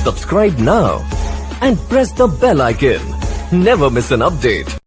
Subscribe now and press the bell icon. Never miss an update.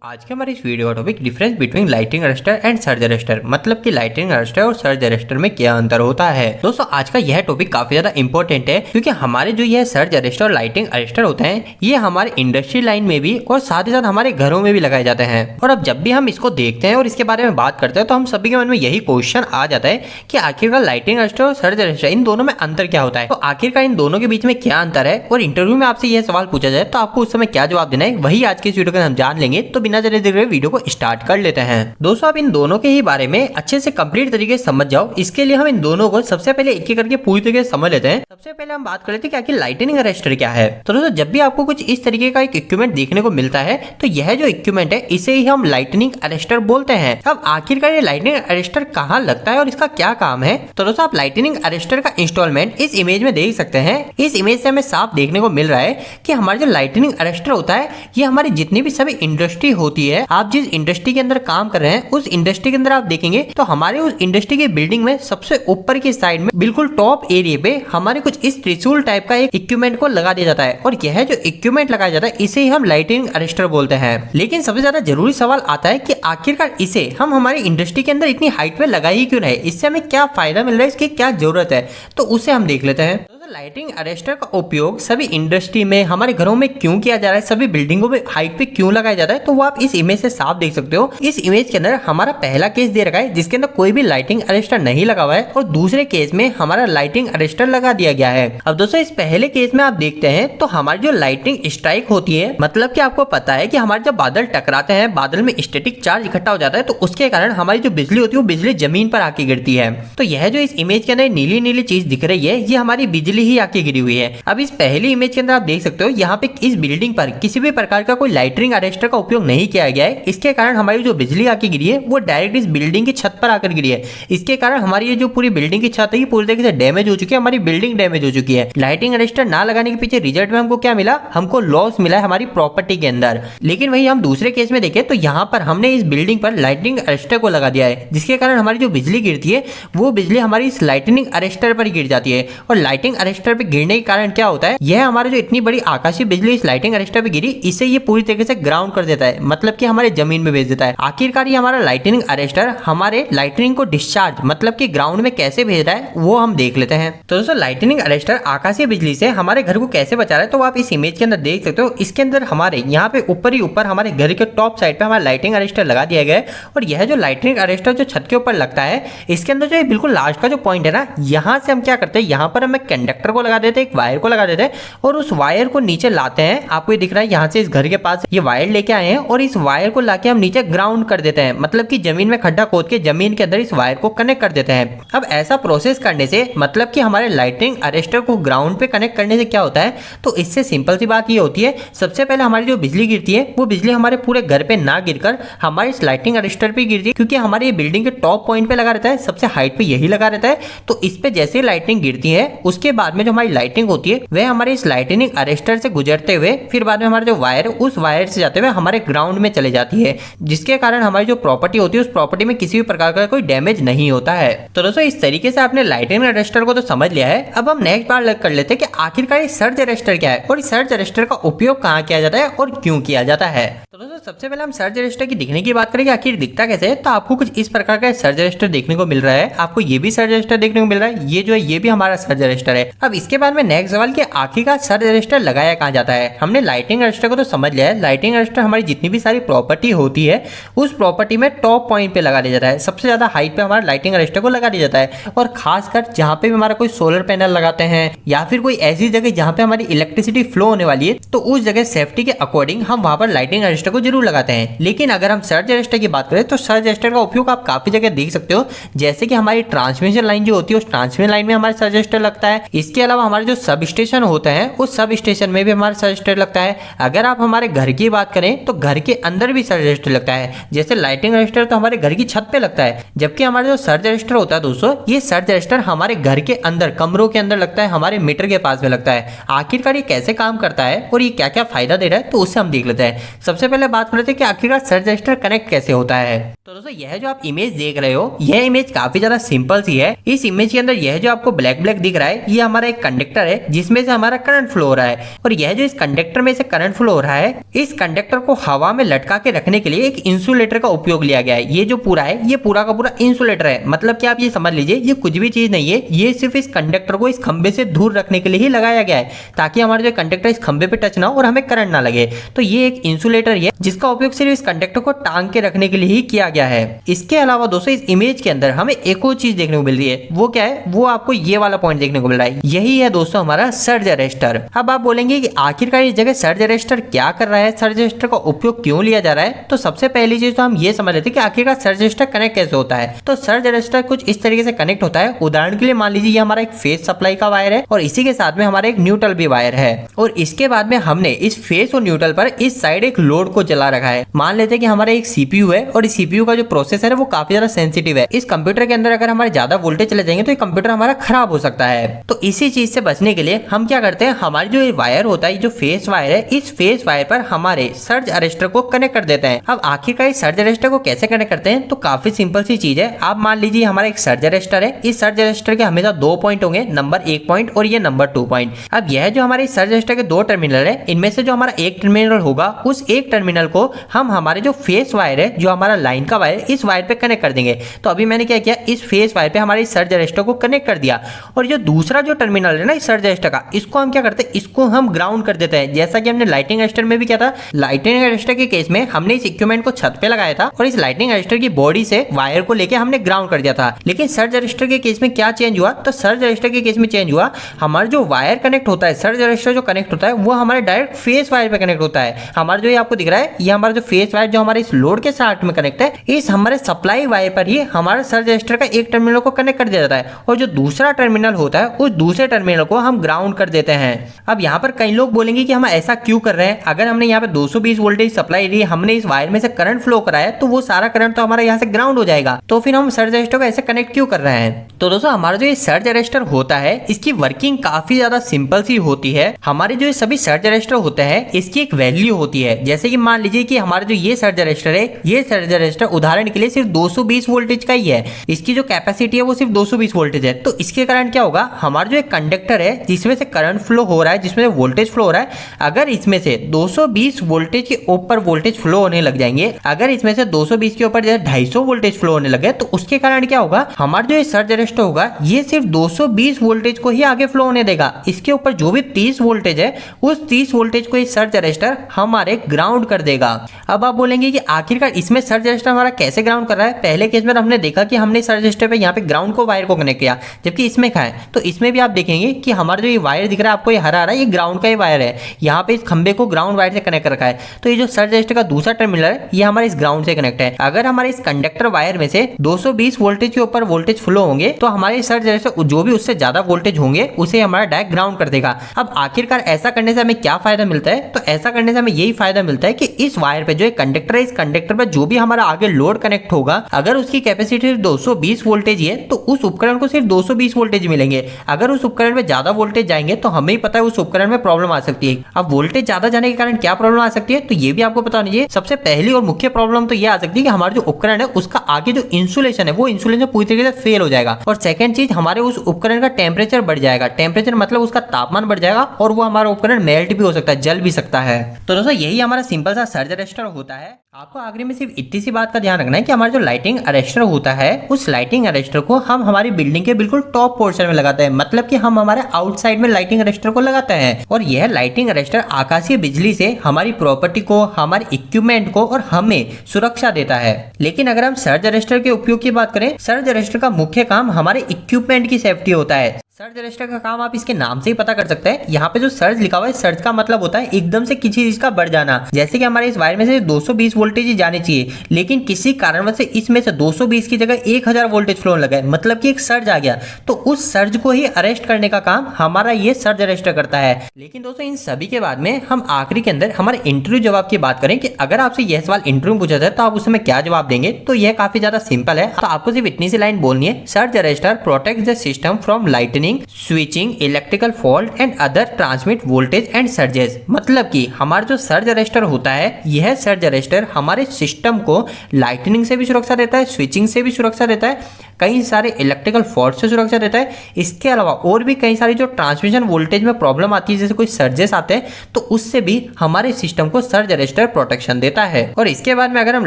आज के हमारे इस वीडियो का topic difference between lighting arrester and surge arrester, मतलब कि लाइटिंग अरेस्टर और सर्ज अरेस्टर में क्या अंतर होता है। दोस्तों आज का यह टॉपिक काफी ज्यादा इंपॉर्टेंट है, क्योंकि हमारे जो यह सर्ज अरेस्टर और लाइटिंग अरेस्टर होते हैं ये हमारे इंडस्ट्री लाइन में भी और साथ ही साथ हमारे घरों में भी लगाए जाते हैं। और अब जब भी हम इसको देखते हैं और इसके बारे में बात करते हैं तो हम सभी के मन में यही क्वेश्चन आ जाता है कि आखिरकार लाइटिंग अरेस्टर और सर्ज अरेस्टर इन दोनों में अंतर क्या होता है। तो आखिरकार इन दोनों के बीच में क्या अंतर है और इंटरव्यू में आपसे यह सवाल पूछा जाए तो आपको उस समय क्या जवाब देना है, वही आज के इस वीडियो के हम जान लेंगे। तो बिना देरी के वीडियो को स्टार्ट कर लेते हैं। दोस्तों आप इन दोनों के ही बारे में अच्छे से कंप्लीट तरीके से समझ जाओ, इसके लिए हम इन दोनों को सबसे पहले एक एक करके पूरी तरीके से समझ लेते हैं। सबसे पहले हम बात कर लेते हैं कि आखिर लाइटिंग अरेस्टर क्या है। तो दोस्तों जब भी आपको कुछ इस तरीके का एक इक्विपमेंट देखने को मिलता है तो यह जो इक्विपमेंट है इसे ही हम लाइटनिंग अरेस्टर बोलते हैं। अब आखिरकार ये लाइटनिंग अरेस्टर कहाँ लगता है और इसका क्या काम है। तो दोस्तों आप लाइटनिंग अरेस्टर का इंस्टॉलमेंट इस इमेज में देख सकते हैं। इस इमेज से हमें साफ देखने को मिल रहा है कि हमारा जो लाइटनिंग अरेस्टर होता है ये हमारी जितनी भी सभी इंडस्ट्री होती है, आप जिस इंडस्ट्री के अंदर काम कर रहे हैं उस इंडस्ट्री के अंदर आप देखेंगे तो हमारे उस इंडस्ट्री के बिल्डिंग में सबसे ऊपर की साइड में बिल्कुल टॉप एरिया पे हमारे कुछ इस त्रिशूल टाइप का एक इक्विपमेंट को लगा दिया जाता है। और यह जो इक्विपमेंट लगाया जाता है इसे ही हम लाइटिंग अरेस्टर बोलते हैं। लेकिन सबसे ज्यादा जरूरी सवाल आता है कि आखिरकार इसे हम हमारी इंडस्ट्री के अंदर इतनी हाइट पे लगा ही क्यों रहे, इससे हमें क्या फायदा मिल रहा है, इसकी क्या जरूरत है, तो उसे हम देख लेते हैं। लाइटिंग अरेस्टर का उपयोग सभी इंडस्ट्री में, हमारे घरों में क्यों किया जा रहा है, सभी बिल्डिंगों में हाइट पे क्यों लगाया जाता है, तो वो आप इस इमेज से साफ देख सकते हो। इस इमेज के अंदर हमारा पहला केस दे रखा है जिसके अंदर कोई भी लाइटिंग अरेस्टर नहीं लगा हुआ है और दूसरे केस में हमारा लाइटिंग अरेस्टर लगा दिया गया है। अब दोस्तों इस पहले केस में आप देखते हैं तो हमारी जो लाइटिंग स्ट्राइक होती है, मतलब कि आपको पता है कि हमारे जब बादल टकराते हैं, बादल में स्टैटिक चार्ज इकट्ठा हो जाता है, तो उसके कारण हमारी जो बिजली होती है वो बिजली जमीन पर आके गिरती है। तो यह जो इस इमेज के अंदर नीली नीली चीज दिख रही है ये हमारी बिजली ही आके गिरी हुई है। अब इस पहली इमेज के अंदर आप देख सकते हो यहाँ पे इस बिल्डिंग पर किसी भी प्रकार का कोई लाइटिंग अरेस्टर का उपयोग नहीं किया गया है। इसके कारण हमारी जो बिजली आके गिरी है वो डायरेक्ट इस बिल्डिंग की छत पर आकर गिरी है। इसके कारण हमारी ये जो पूरी बिल्डिंग की छत है पूरी तरीके से डैमेज हो चुकी है, हमारी बिल्डिंग डैमेज हो चुकी है। लाइटिंग अरेस्टर ना लगाने के पीछे रिजल्ट में हमको क्या मिला, हमको लॉस मिला है हमारी प्रॉपर्टी के अंदर। लेकिन वही हम दूसरे केस में देखें तो यहाँ पर हमने इस बिल्डिंग पर लाइटिंग अरेस्टर को लगा दिया है, जिसके कारण हमारी जो बिजली गिरती है वो बिजली हमारी इस लाइटिंग अरेस्टर पर गिर जाती है। और लाइटिंग अरेस्टर पर गिरने के कारण क्या होता है, यह हमारे जो इतनी बड़ी आकाशीय बिजली इस लाइटिंग अरेस्टर पे गिरी इसे ये पूरी तरीके से ग्राउंड कर देता है, मतलब कि हमारे जमीन में भेज देता है। आखिरकार ये हमारा लाइटिंग अरेस्टर हमारे लाइटनिंग को डिस्चार्ज मतलब कि ग्राउंड में कैसे भेज रहा है वो हम देख लेते हैं। तो दोस्तों लाइटनिंग अरेस्टर आकाशीय बिजली से हमारे घर को कैसे बचा रहा है तो आप इस इमेज के अंदर देख सकते हो। इसके अंदर हमारे यहाँ पे ऊपर ही ऊपर हमारे घर के टॉप साइड पे हमारा लाइटिंग अरेस्टर लगा दिया गया है। और यह जो लाइटनिंग अरेस्टर जो छत के ऊपर लगता है इसके अंदर जो बिल्कुल लास्ट का जो पॉइंट है ना, यहाँ से हम क्या करते हैं, यहाँ पर हम एक कंडक्टर को लगा देते हैं, एक वायर को लगा देते हैं और उस वायर को नीचे लाते हैं। आपको ये दिख रहा है यहाँ से इस घर के पास ये वायर लेके आए हैं और इस वायर को लाके हम नीचे ग्राउंड कर देते हैं, मतलब कि जमीन में खड्डा खोद के जमीन के अंदर इस वायर को कनेक्ट कर देते हैं। अब ऐसा प्रोसेस करने से मतलब कि हमारे लाइटिंग अरेस्टर को ग्राउंड पे कनेक्ट करने से क्या होता है, तो इससे सिंपल सी बात ये होती है, सबसे पहले हमारी जो बिजली गिरती है वो बिजली हमारे पूरे घर पे ना गिरकर हमारे इस लाइटिंग अरेस्टर पे गिरती है, क्योंकि हमारे ये बिल्डिंग के टॉप पॉइंट पे लगा रहता है, सबसे हाइट पे यही लगा रहता है। तो इस पे जैसे लाइटिंग गिरती है उसके बाद में जो हमारी लाइटिंग होती है वह हमारे इस लाइटिंग अरेस्टर से गुजरते हुए फिर बाद में हमारे जो वायर उस वायर से जाते हुए हमारे ग्राउंड में चले जाती है, जिसके कारण हमारी जो प्रॉपर्टी होती है उस प्रॉपर्टी में किसी भी प्रकार का कोई डैमेज नहीं होता है। तो दोस्तों इस तरीके से आपने लाइटिंग अरेस्टर को तो समझ लिया है। अब हम नेक्स्ट बार कर लेते हैं कि आखिरकार ये सर्ज अरेस्टर क्या है और इस सर्ज अरेस्टर का उपयोग कहाँ किया जाता है और क्यों किया जाता है। तो दोस्तों सबसे पहले हम सर्ज अरेस्टर की दिखने की बात करेंगे, आखिर दिखता कैसे है। तो आपको कुछ इस प्रकार का सर्ज अरेस्टर देखने को मिल रहा है, आपको ये भी सर्ज अरेस्टर देखने को मिल रहा है, ये जो है ये भी हमारा सर्ज अरेस्टर है। अब इसके बाद में नेक्स्ट सवाल कि आखिरकार सर्ज अरेस्टर लगाया कहाँ जाता है। हमने लाइटिंग अरेस्टर को तो समझ लिया है। लाइटिंग अरेस्टर हमारी जितनी भी सारी प्रॉपर्टी होती है उस प्रॉपर्टी में टॉप पॉइंट पे लगा दिया जाता है, सबसे ज्यादा हाइट पे हमारा लाइटिंग अरेस्टर को लगा दिया जाता है। और खासकर जहाँ पे भी हमारा कोई सोलर पैनल लगाते हैं या फिर कोई ऐसी जगह जहाँ पे हमारी इलेक्ट्रिसिटी फ्लो होने वाली है तो उस जगह सेफ्टी के अकॉर्डिंग हम वहां पर लाइटिंग अरेस्टर को जरूर लगाते हैं। लेकिन अगर हम सर्ज अरेस्टर की बात करें तो सर्ज अरेस्टर का उपयोग आप काफी जगह देख सकते हो, जैसे कि हमारी ट्रांसमिशन लाइन जो होती है उस ट्रांसमिशन लाइन में हमारा सर्ज अरेस्टर लगता है। इसके अलावा हमारे जो सब स्टेशन होते हैं उस सब स्टेशन में भी हमारा सर्ज अरेस्टर लगता है। अगर आप हमारे घर की बात करें तो घर के अंदर भी सर्ज अरेस्टर लगता है, जैसे लाइटिंग अरेस्टर तो हमारे घर की छत पे लगता है, जबकि हमारा जो सर्ज अरेस्टर होता है दोस्तों ये सर्ज अरेस्टर हमारे घर के अंदर कमरों के अंदर लगता है, हमारे मीटर के पास में लगता है। आखिरकार ये कैसे काम करता है और ये क्या क्या फायदा दे रहा है तो उससे हम देख लेते हैं। सबसे पहले बात कर लेते हैं कि आखिरकार सर्ज अरेस्टर कनेक्ट कैसे होता है। तो दोस्तों यह जो आप इमेज देख रहे हो, यह इमेज काफी ज्यादा सिंपल सी है। इस इमेज के अंदर यह जो आपको ब्लैक ब्लैक दिख रहा है, ये हमारा एक कंडक्टर है जिसमें से हमारा करंट फ्लो हो रहा है। और यह जो इस कंडक्टर में से करंट फ्लो हो रहा है, इस कंडक्टर को हवा में लटका के रखने के लिए एक इंसुलेटर का उपयोग लिया गया है। ये जो पूरा है, ये पूरा का पूरा इंसुलेटर है। मतलब कि आप ये समझ लीजिए, ये कुछ भी चीज नहीं है, ये सिर्फ इस कंडक्टर को इस खंबे से दूर रखने के लिए ही लगाया गया है, ताकि हमारा जो कंडक्टर इस खंबे पे टच ना हो और हमें करंट ना लगे। तो ये एक इंसुलेटर है जिसका उपयोग सिर्फ इस कंडक्टर को टांग के रखने के लिए ही किया गया है। इसके अलावा दोस्तों इस इमेज के अंदर हमें एक और चीज देखने को मिल रही है। वो क्या है? वो आपको ये वाला पॉइंट देखने को मिल रहा है। यही है दोस्तों हमारा सर्ज अरेस्टर। अब आप बोलेंगे कि आखिरकार इस जगह सर्ज अरेस्टर क्या कर रहा है, सर्ज अरेस्टर का उपयोग क्यों लिया जा रहा है? तो सबसे पहली चीज तो हम ये समझ लेते हैं कि आखिरकार सर्ज अरेस्टर कनेक्ट कैसे होता है। तो सर्ज अरेस्टर कुछ इस तरीके से कनेक्ट होता है। उदाहरण के लिए मान लीजिए ये हमारा एक फेस सप्लाई का वायर है और इसी के साथ में हमारा एक न्यूट्रल भी वायर है। और इसके बाद में हमने इस फेस और न्यूट्रल पर इस साइड एक लोड को जला रखा है। मान लेते हैं कि हमारा एक सीपीयू है और इस सीपीयू का जो प्रोसेसर है वो काफी ज्यादा सेंसिटिव है। इस कंप्यूटर के अंदर अगर हमारे ज्यादा वोल्टेज चले जाएंगे तो ये कंप्यूटर हमारा खराब हो सकता है। तो इसी चीज से बचने के लिए हम क्या करते हैं, हमारी जो वायर होता है, जो फेस वायर है, इस फेस वायर पर हमारे सर्ज अरेस्टर को कनेक्ट कर देते हैं। अब आखिरकार इस सर्ज अरेस्टर को कैसे कनेक्ट करते हैं? तो काफी सिंपल सी चीज है। आप मान लीजिए हमारा एक सर्ज अरेस्टर है। इस सर्ज अरेस्टर के हमेशा 2 पॉइंट होंगे, नंबर 1 पॉइंट और ये नंबर 2 पॉइंट। अब यह जो हमारे सर्ज अरेस्टर के 2 टर्मिनल है, इनमें से जो हमारा एक टर्मिनल होगा, उस एक टर्मिनल को हम हमारे जो फेस वायर है, जो हमारा लाइन का वायर, इस वायर पे कनेक्ट कर देंगे। तो अभी मैंने क्या किया, इस फेस वायर पे हमारे सर्ज अरेस्टर को कनेक्ट कर दिया। और जो दूसरा जो टर्मिनल है ना इस सर्ज अरेस्टर का, इसको हम क्या करते हैं, इसको हम ग्राउंड कर देते हैं। जैसा कि हमने लाइटिंग अरेस्टर में भी किया था। लाइटिंग अरेस्टर के केस में हमने इस इक्विपमेंट को छत पे लगाया था और इस लाइटिंग अरेस्टर की बॉडी से वायर को लेके हमने ग्राउंड कर दिया था। लेकिन सर्ज अरेस्टर के केस में क्या चेंज हुआ? तो सर्ज अरेस्टर के केस में चेंज हुआ, हमारा जो वायर कनेक्ट होता है, सर्ज अरेस्टर जो कनेक्ट होता है, वो हमारे डायरेक्ट फेस वायर पे कनेक्ट होता है। हमारा जो ये आपको दिख रहा है, ये हमारा जो फेस वायर जो हमारे इस लोड के साथ में कनेक्ट है, इस हमारे सप्लाई वायर पर ही हमारा सर्ज अरेस्टर का एक टर्मिनल को कनेक्ट कर दिया जाता है और जो दूसरा टर्मिनल होता है, उस दूसरे टर्मिनल को हम ग्राउंड कर देते हैं। अब यहाँ पर कई लोग बोलेंगे कि हम ऐसा क्यों कर रहे हैं? अगर हमने यहाँ पे 220 वोल्टेज सप्लाई दी, हमने इस वायर में से करंट फ्लो कराया, तो वो सारा करंट तो हमारा यहाँ से ग्राउंड हो जाएगा। तो फिर हम सर्ज अरेस्टर को ऐसे कनेक्ट क्यों कर रहे हैं? तो दोस्तों हमारा जो ये सर्ज अरेस्टर होता है, इसकी वर्किंग काफी ज्यादा सिंपल सी होती है। हमारे जो सभी सर्ज अरेस्टर होते हैं, इसकी एक वैल्यू होती है। जैसे कि मान लीजिए कि हमारा जो ये सर्ज अरेस्टर है, ये सर्ज अरेस्टर उदाहरण के लिए सिर्फ 220 वोल्टेज का ही है। इसकी जो कैपेसिटी है वो सिर्फ 220 वोल्टेज है। तो इसके कारण क्या होगा, हमारा जो एक कंडक्टर है जिसमें से करंट फ्लो हो रहा है, जिसमें वोल्टेज फ्लो हो रहा है, अगर इसमें से 220 वोल्टेज के ऊपर वोल्टेज फ्लो होने लग जाएंगे, अगर इसमें से 220 के ऊपर 250 वोल्टेज फ्लो होने लगे, तो उसके कारण क्या होगा, हमारा जो सर्ज अरेस्टर होगा, ये सिर्फ 220 वोल्टेज को ही आगे फ्लो होने देगा। इसके ऊपर जो भी 30 वोल्टेज है, उस 30 वोल्टेज को सर्ज अरेस्टर हमारे ग्राउंड कर देगा। अब आप बोलेंगे कि आखिरकार इसमें सर्ज अरेस्टर हमारा कैसे ग्राउंड कर रहा है? पहले केस में हमने देखा कि हमने सर्ज अरेस्टर पे यहाँ पे ग्राउंड को वायर को कनेक्ट किया, जबकि इसमें क्या है, तो इसमें भी आप देखेंगे कि हमारा जो ये वायर दिख रहा है आपको, ये हरा आ रहा है, ये ग्राउंड का ही वायर है। यहाँ पे इस खंबे को ग्राउंड वायर से कनेक्ट रखा है। तो ये जो सर्ज अरेस्टर का दूसरा टर्मिनल है, ये हमारे इस ग्राउंड से कनेक्ट है। अगर हमारे इस कंडक्टर वायर में से 220 वोल्टेज के ऊपर वोल्टेज फ्लो होंगे, तो हमारे सर्ज अरेस्टर जो भी उससे ज्यादा वोल्टेज होंगे, उसे हमारा डायरेक्ट ग्राउंड कर देगा। अब आखिरकार ऐसा करने से हमें क्या फायदा मिलता है? तो ऐसा करने से हमें यही फायदा मिलता है कि इस वायर पे जो एक कंडक्टर है, इस कंडक्टर पर जो भी हमारा आगे लोड कनेक्ट होगा, अगर उसकी कैपेसिटी 220 वोल्टेज है, तो उस उपकरण को सिर्फ 220 वोल्टेज मिलेंगे। अगर उस उपकरण में ज्यादा वोल्टेज जाएंगे, तो हमें ही पता है उस उपकरण में प्रॉब्लम आ सकती है। अब वोल्टेज ज्यादा जाने के कारण क्या प्रॉब्लम आ सकती है, तो ये भी आपको पता होना चाहिए। सबसे पहली और मुख्य प्रॉब्लम तो ये आ सकती है कि हमारा जो उपकरण है, उसका आगे जो इंसुलेशन है, वो इंसुलेशन पूरी तरीके से फेल हो जाएगा। और सेकंड चीज, हमारे उस उपकरण का टेम्परेचर बढ़ जाएगा। टेम्परेचर मतलब उसका तापमान बढ़ जाएगा और वो हमारा उपकरण मेल्ट भी हो सकता है, जल भी सकता है। तो दोस्तों यही हमारा सिंपल सा सर्ज अरेस्टर होता है। आपको आखिरी में सिर्फ इतनी सी बात का ध्यान रखना है कि हमारा जो लाइटिंग अरेस्टर होता है, उस लाइटिंग अरेस्टर को हम हमारी बिल्डिंग के बिल्कुल टॉप पोर्शन में लगाते हैं। मतलब कि हम हमारे आउटसाइड में लाइटिंग अरेस्टर को लगाते हैं और यह लाइटिंग अरेस्टर आकाशीय बिजली से हमारी प्रॉपर्टी को, हमारे इक्विपमेंट को और हमें सुरक्षा देता है। लेकिन अगर हम सर्ज अरेस्टर के उपयोग की बात करें, सर्ज अरेस्टर का मुख्य काम हमारे इक्विपमेंट की सेफ्टी होता है। सर्ज अरेस्टर का काम आप इसके नाम से ही पता कर सकते हैं। यहाँ पे जो सर्ज लिखा हुआ है, सर्ज का मतलब होता है एकदम से किसी चीज का बढ़ जाना। जैसे कि हमारे इस वायर में से 220 वोल्टेज ही जाने चाहिए, लेकिन किसी कारणवश से इसमें से 220 की जगह 1000 वोल्टेज फ्लो लगा है, मतलब कि एक सर्ज आ गया। तो उस सर्ज को ही अरेस्ट करने का काम हमारा ये सर्ज अरेस्टर करता है। लेकिन दोस्तों इन सभी के बाद में हम आखिरी के अंदर हमारे इंटरव्यू जवाब की बात करें कि अगर आपसे यह सवाल इंटरव्यू पूछा जाए तो आप उसमें क्या जवाब देंगे, तो यह काफी ज्यादा सिंपल है। तो आपको सिर्फ इतनी सी लाइन बोलनी है, surge arrester protect the system from lightning lightning, switching, electrical fault and other transmit voltage and surges. मतलब कि हमारा जो सर्ज अरेस्टर होता है, यह सर्ज अरेस्टर हमारे सिस्टम को लाइटनिंग से भी सुरक्षा देता है, स्विचिंग से भी सुरक्षा देता है, कई सारे इलेक्ट्रिकल फॉल्ट से सुरक्षा देता है। इसके अलावा और भी कई सारी जो ट्रांसमिशन वोल्टेज में प्रॉब्लम आती है, जैसे कोई सर्जेस आते हैं, तो उससे भी हमारे सिस्टम को सर्ज अरेस्टर प्रोटेक्शन देता है। और इसके बाद में अगर हम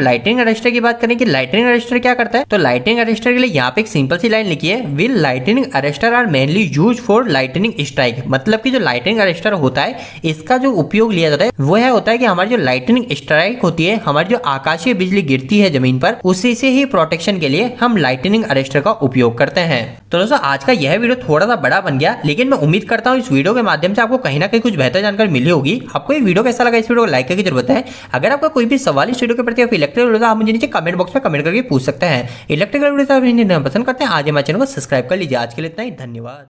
लाइटनिंग अरेस्टर की बात करें कि लाइटनिंग अरेस्टर क्या करता है, तो लाइटनिंग अरेस्टर के लिए यहाँ पे एक सिंपल सी लाइन लिखी है, will lightning arrester are mainly use for lightning strike. मतलब कि जो लाइटनिंग अरेस्टर होता है, इसका जो उपयोग लिया जाता है वो है होता है कि हमारी जो लाइटनिंग स्ट्राइक होती है, हमारी जो आकाशीय बिजली गिरती है जमीन पर, उसी से ही प्रोटेक्शन के लिए हम लाइटनिंग अरेस्टर का उपयोग करते हैं। तो दोस्तों आज का यह वीडियो थोड़ा सा बड़ा बन गया, लेकिन मैं उम्मीद करता हूँ इस वीडियो के माध्यम से आपको कहीं ना कहीं कुछ बेहतर जानकारी मिली होगी। आपको ये वीडियो कैसा लगा, इस वीडियो को लाइक करके जरूर बताएं। अगर आपका कोई भी सवाल इस वीडियो के प्रति इलेक्ट्रिकल वीडियो, आप मुझे नीचे कमेंट बॉक्स में कमेंट करके पूछ सकते हैं। इलेक्ट्रिकल वीडियो पसंद करते हैं, आज हमारे चैनल को सब्सक्राइब कर लीजिए। आज के लिए इतना ही, धन्यवाद।